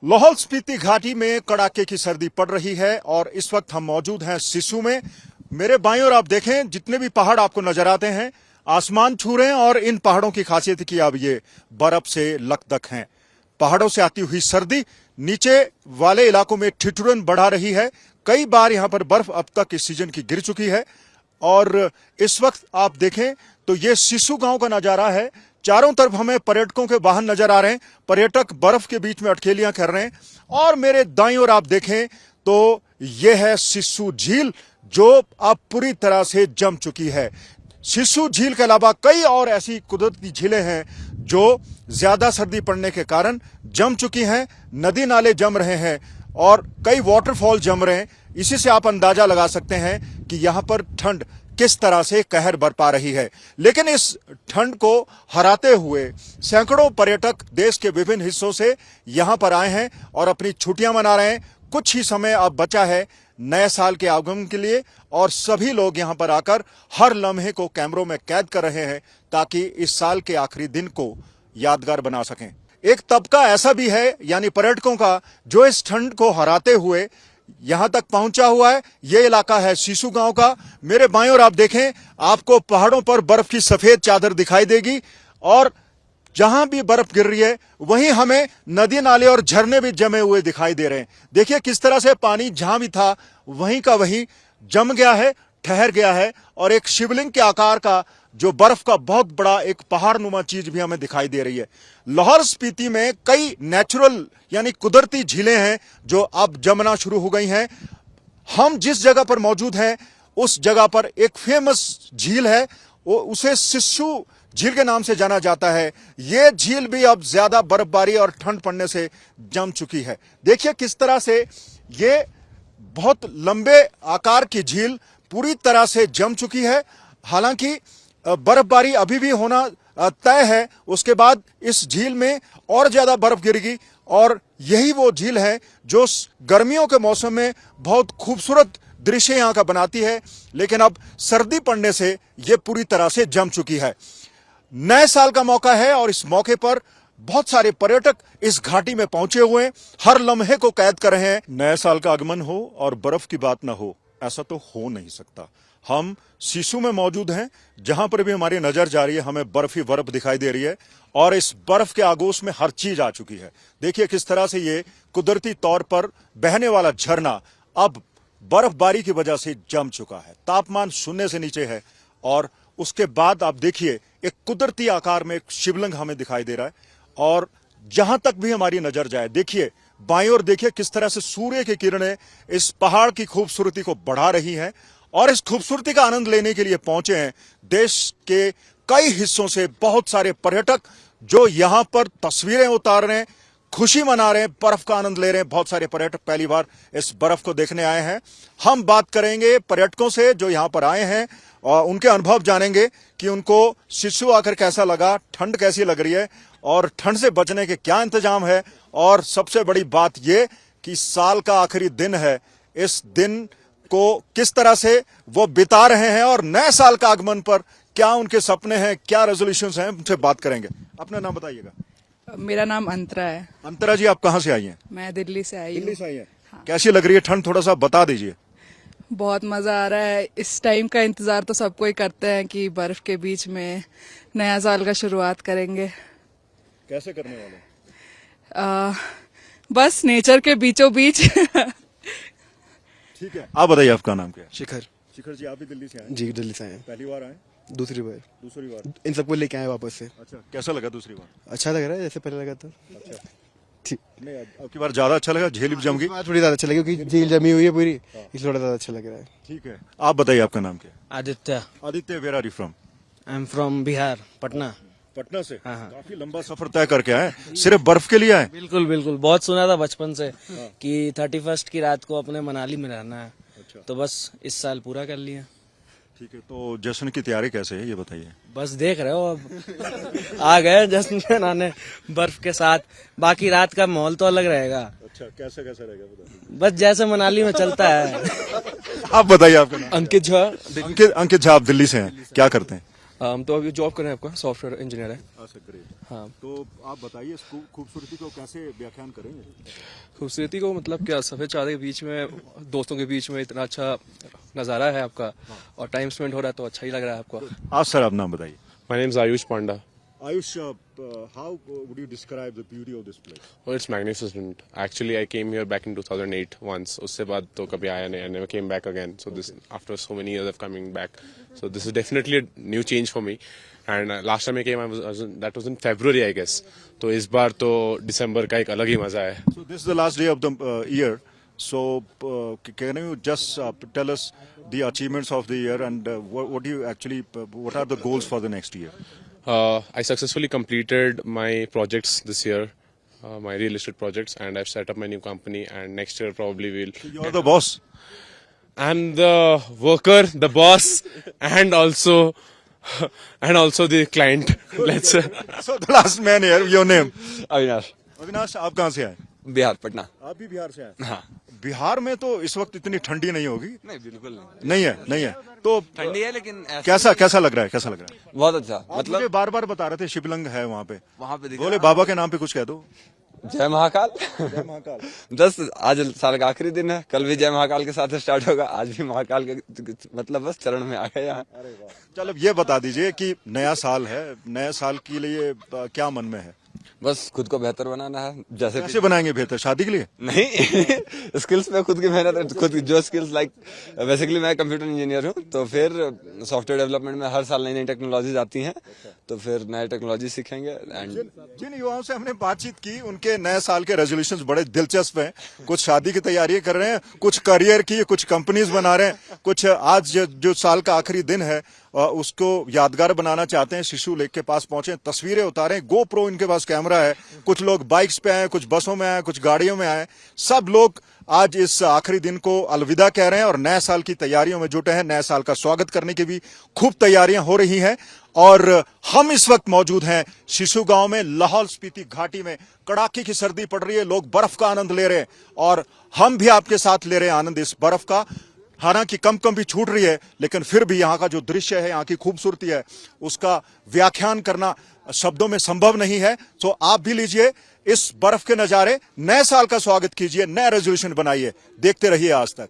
लाहौल स्पीति घाटी में कड़ाके की सर्दी पड़ रही है और इस वक्त हम मौजूद हैं सिस्सू में। मेरे बाईं ओर आप देखें, जितने भी पहाड़ आपको नजर आते हैं आसमान छू रहे हैं और इन पहाड़ों की खासियत कि अब ये बर्फ से लकदक हैं। पहाड़ों से आती हुई सर्दी नीचे वाले इलाकों में ठिठुरन बढ़ा रही है। कई बार यहां पर बर्फ अब तक इस सीजन की गिर चुकी है और इस वक्त आप देखें तो ये सिस्सू गांव का नजारा है। चारों तरफ हमें पर्यटकों के वाहन नजर आ रहे हैं। पर्यटक बर्फ के बीच में अटखेलियां कर रहे हैं और मेरे दाईं ओर आप देखें तो यह है सिस्सू झील, जो अब पूरी तरह से जम चुकी है। सिस्सू झील के अलावा कई और ऐसी कुदरती झीलें हैं जो ज्यादा सर्दी पड़ने के कारण जम चुकी हैं। नदी नाले जम रहे हैं और कई वाटरफॉल जम रहे हैं। इसी से आप अंदाजा लगा सकते हैं कि यहां पर ठंड किस तरह से कहर बरपा रही है। लेकिन इस ठंड को हराते हुए सैकड़ों पर्यटक देश के विभिन्न हिस्सों से यहां पर आए हैं और अपनी छुट्टियां मना रहे हैं। कुछ ही समय अब बचा है नए साल के आगमन के लिए और सभी लोग यहां पर आकर हर लम्हे को कैमरों में कैद कर रहे हैं ताकि इस साल के आखिरी दिन को यादगार बना सकें। एक तबका ऐसा भी है, यानी पर्यटकों का, जो इस ठंड को हराते हुए यहां तक पहुंचा हुआ है। यह इलाका है सिस्सू गांव का। मेरे बाईं ओर आप देखें, आपको पहाड़ों पर बर्फ की सफेद चादर दिखाई देगी और जहां भी बर्फ गिर रही है वहीं हमें नदी नाले और झरने भी जमे हुए दिखाई दे रहे हैं। देखिए किस तरह से पानी जहां भी था वहीं का वहीं जम गया है, ठहर गया है और एक शिवलिंग के आकार का जो बर्फ का बहुत बड़ा एक पहाड़ नुमा चीज भी हमें दिखाई दे रही है। लाहौल स्पीति में कई नेचुरल यानी कुदरती झीलें हैं जो अब जमना शुरू हो गई हैं। हम जिस जगह पर मौजूद हैं उस जगह पर एक फेमस झील है, उसे सिस्सू झील के नाम से जाना जाता है। यह झील भी अब ज्यादा बर्फबारी और ठंड पड़ने से जम चुकी है। देखिए किस तरह से ये बहुत लंबे आकार की झील पूरी तरह से जम चुकी है। हालांकि बर्फबारी अभी भी होना तय है, उसके बाद इस झील में और ज्यादा बर्फ गिरेगी और यही वो झील है जो गर्मियों के मौसम में बहुत खूबसूरत दृश्य यहां का बनाती है। लेकिन अब सर्दी पड़ने से यह पूरी तरह से जम चुकी है। नए साल का मौका है और इस मौके पर बहुत सारे पर्यटक इस घाटी में पहुंचे हुए हैं, हर लम्हे को कैद कर रहे हैं। नए साल का आगमन हो और बर्फ की बात ना हो, ऐसा तो हो नहीं सकता। हम सिस्सू में मौजूद हैं, जहां पर भी हमारी नजर जा रही है हमें बर्फ ही बर्फ दिखाई दे रही है और इस बर्फ के आगोश में हर चीज आ चुकी है। देखिए किस तरह से ये कुदरती तौर पर बहने वाला झरना अब बर्फबारी की वजह से जम चुका है। तापमान शून्य से नीचे है और उसके बाद आप देखिए एक कुदरती आकार में एक शिवलिंग हमें दिखाई दे रहा है और जहां तक भी हमारी नजर जाए, देखिए बाईं ओर देखिए किस तरह से सूर्य की किरणें इस पहाड़ की खूबसूरती को बढ़ा रही हैं और इस खूबसूरती का आनंद लेने के लिए पहुंचे हैं देश के कई हिस्सों से बहुत सारे पर्यटक जो यहां पर तस्वीरें उतार रहे हैं, खुशी मना रहे हैं, बर्फ का आनंद ले रहे हैं। बहुत सारे पर्यटक पहली बार इस बर्फ को देखने आए हैं। हम बात करेंगे पर्यटकों से जो यहां पर आए हैं और उनके अनुभव जानेंगे कि उनको सिस्सू आकर कैसा लगा, ठंड कैसी लग रही है और ठंड से बचने के क्या इंतजाम है। और सबसे बड़ी बात यह कि साल का आखिरी दिन है, इस दिन को किस तरह से वो बिता रहे हैं और नए साल का आगमन पर क्या उनके सपने हैं, क्या रेजोल्यूशंस हैं, उनसे बात करेंगे। अपना नाम बताइएगा। मेरा नाम अंतरा है। अंतरा जी, आप कहाँ से आई हैं? मैं दिल्ली से आई हूँ। दिल्ली से आई हैं। हाँ। कैसी लग रही है ठंड, थोड़ा सा बता दीजिए। बहुत मजा आ रहा है। इस टाइम का इंतजार तो सबको ही करते हैं कि बर्फ के बीच में नया साल का शुरुआत करेंगे। कैसे करने वाले? बस नेचर के बीचों बीच। ठीक है, आप बताइए आपका नाम क्या है? शिखर। शिखर जी, आप भी दिल्ली से आए? जी दिल्ली से आए। पहली बार आए? दूसरी बार। दूसरी बार? इन सबको लेके आए वापस से। अच्छा, कैसा लगा दूसरी बार? अच्छा लग रहा है जैसे पहले लगा था। अच्छा, ठीक। नहीं अब की बार ज्यादा अच्छा लगा, झील भी जम गई? थोड़ी ज्यादा अच्छा लगा क्योंकि झील जमी हुई है पूरी, इसलिए थोड़ा ज्यादा अच्छा लग रहा है। ठीक है, आप बताइए आपका नाम क्या है? Aditya. Aditya, where are you from? I am from Bihar, Patna. Patna से? हाँ, हाँ। काफी लंबा सफर तय करके आए, सिर्फ बर्फ के लिए आए? बिल्कुल बिल्कुल, बहुत सुना था बचपन से कि 31 की रात को अपने मनाली में रहना है। अच्छा। तो बस इस साल पूरा कर लिया। ठीक है, तो जश्न की तैयारी कैसे है ये बताइए। बस देख रहे हो, अब आ गए जश्न मनाने बर्फ के साथ। बाकी रात का माहौल तो अलग रहेगा। अच्छा, कैसे कैसे रहेगा बताइए। बस जैसे मनाली में चलता है। आप बताइए आपका नाम। अंकित झा। अंकित झा, आप दिल्ली से हैं, क्या करते हैं? तो अभी जॉब कर रहे हैं, आपका सॉफ्टवेयर इंजीनियर है। हाँ। तो आप बताइए इस खूबसूरती को कैसे व्याख्यान करेंगे? खूबसूरती को मतलब क्या, सफ़ेद चादर के बीच में दोस्तों के बीच में इतना अच्छा नज़ारा है आपका, और टाइम स्पेंड हो रहा है तो अच्छा ही लग रहा है आपको। आप सर, आप नाम बताइए। My name is Ayush Panda. Ayush, how would you describe the beauty of this place? Oh, it's magnificent. Actually, I came here back in 2008 once. उससे बाद तो कभी आया नहीं. I never came back again. So this, after so many years of coming back, so this is definitely a new change for me. And last time I came, that was in February, I guess. तो इस बार तो दिसंबर का एक अलग ही मजा है. So this is the last day of the year. So can you just tell us the achievements of the year and what do you actually, what are the goals for the next year? I successfully completed my projects this year, my real estate projects, and I've set up my new company. And next year probably we'll. You're the boss. I'm the worker, the boss, and also the client. Let's. So the last man here, your name? Avinash, Avinash, आप कहाँ से आए? बिहार, पटना। आप भी बिहार से आए? हाँ। बिहार में तो इस वक्त इतनी ठंडी नहीं होगी? नहीं, बिल्कुल नहीं। नहीं है, नहीं है। तो ठंडी है लेकिन कैसा लग रहा है? कैसा लग रहा है? बहुत अच्छा। आप मतलब मुझे बार बार बता रहे थे शिवलिंग है वहाँ पे। वहाँ पे दिखा। बोले बाबा के नाम पे कुछ कह दो। जय महाकाल। जय महाकाल। आज साल का आखिरी दिन है, कल भी जय महाकाल के साथ स्टार्ट होगा, आज भी महाकाल के मतलब बस चरण में आ गए यहाँ। चलो ये बता दीजिए कि नया साल है, नए साल के लिए क्या मन में है? बस खुद को बेहतर बनाना है। जैसे कैसे बनाएंगे बेहतर? शादी के लिए? नहीं स्किल्स पे खुद की मेहनत, खुद जो स्किल्स लाइक बेसिकली मैं कंप्यूटर इंजीनियर हूँ, तो फिर सॉफ्टवेयर डेवलपमें में हर साल नई नई टेक्नोलॉजीज आती हैं, तो फिर नए टेक्नोलॉजी सीखेंगे। एंड जिन युवाओं से हमने बातचीत की उनके नए साल के रेजोल्यूशंस बड़े दिलचस्प हैं। कुछ शादी की तैयारी कर रहे हैं, कुछ करियर की, कुछ कंपनीज बना रहे हैं, कुछ आज जो साल का आखिरी दिन है उसको यादगार बनाना चाहते हैं। शिशु लेक के पास पहुंचे, तस्वीरें उतारें, GoPro इनके पास कैमरा है। कुछ लोग बाइक्स पे आए, कुछ बसों में आए, कुछ गाड़ियों में आए। सब लोग आज इस आखिरी दिन को अलविदा कह रहे हैं और नए साल की तैयारियों में जुटे हैं। नए साल का स्वागत करने की भी खूब तैयारियां हो रही हैं। और हम इस वक्त मौजूद हैं शिशु गांव में, लाहौल स्पीति घाटी में। कड़ाके की सर्दी पड़ रही है, लोग बर्फ का आनंद ले रहे हैं और हम भी आपके साथ ले रहे हैं आनंद इस बर्फ का। हालांकि कम कम भी छूट रही है, लेकिन फिर भी यहाँ का जो दृश्य है, यहाँ की खूबसूरती है, उसका व्याख्यान करना शब्दों में संभव नहीं है। तो आप भी लीजिए इस बर्फ के नजारे, नए साल का स्वागत कीजिए, नया रेजोल्यूशन बनाइए। देखते रहिए आज तक।